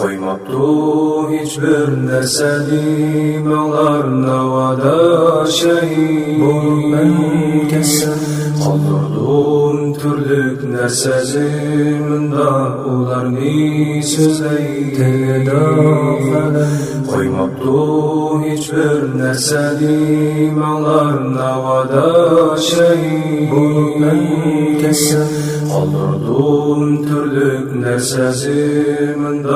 Koymaptu hiçbir nerseni mağlar navada şehit. Ben kessem Kaldırdım türlük nerseziminde ularni sözley. Teleda falan Koymaptu hiçbir nerseni mağlar navada şehit. Ben kessem Kaldırdım türlük nerseziminde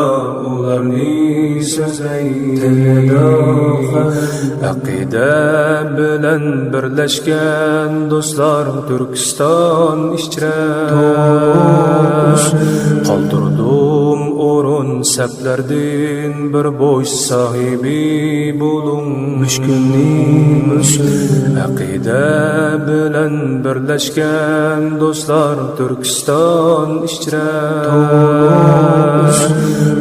ularni sözley. Teleda falan Aqide bilen birleşken dostlar Türkistan işçire. Kaldırdım orun seplerden bir boş sahibi bulun. Müşkülni müsün Aqide bilen birleşken dostlar Türkistan işçire.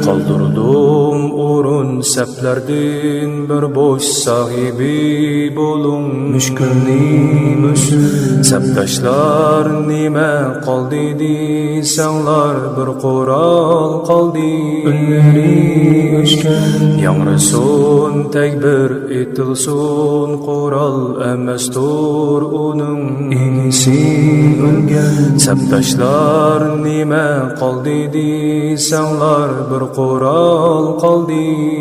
Kaldırdım orun seplerden bir boş sahibi bulun. Müşkülni müsün Septaşlar nime kaldı desenlar bir koral kaldı. Ünleri öşken Yangrısun tekbir etilsun koral emestur onun. İyisi ölgen Septaşlar nime kaldı desenlar bir koral kaldı.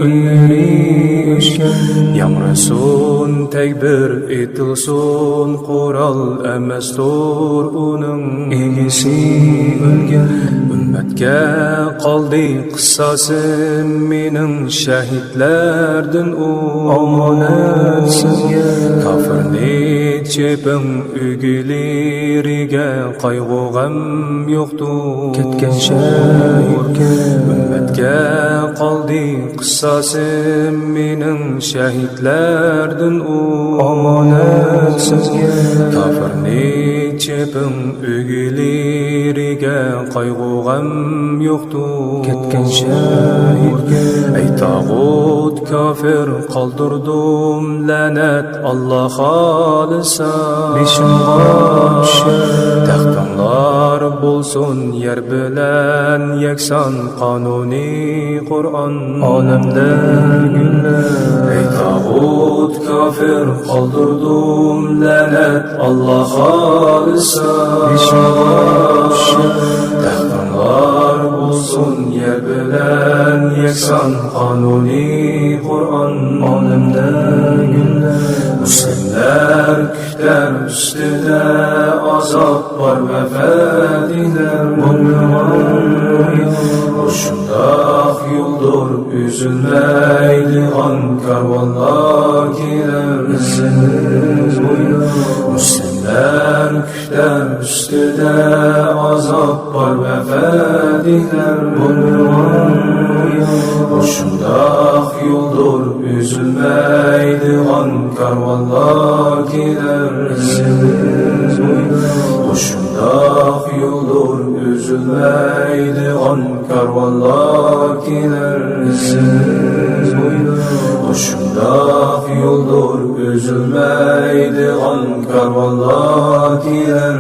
Ünleri öşken Yangrısun tekbir etilsun koral emestur onun. İyisi ölgen Ümmetke kaldı kıssasım mening şehitlerden o. Amanet sizge Kafirni çepin ügüleriga kaygı gam yoktu. Ketken şehitke Ümmetke kaldı kıssasım mening şehitlerden o. Amanet sizge Kafirni çepin ügüleriga kaygı gam yoktu. Ketken şehitke Ey tağut kafir kaldırdım lanet Allah halisa. Beşimga düşer Taxtanlar bulsun yer bilen yeksan kanuni Kur'an. Alemde güller Ey tağut kafir kaldırdım lanet Allah halisa. Beşimga düşer Taxtanlar bulsun yer bilen yeksan kanuni Kur'an. Alemde güller Müslimler kütler üstüde azap var ve fediler. Şundak yoldur üzülmeydiğen karvanlar gider. Müslimler kütler üstüde azap var ve fediler. Şundak yoldur üzülmeydiğen karvanlar gider. Şundak yoldur üzülmeydiğen karvanlar gider. Şundak yoldur üzülmeydiğen karvanlar gider.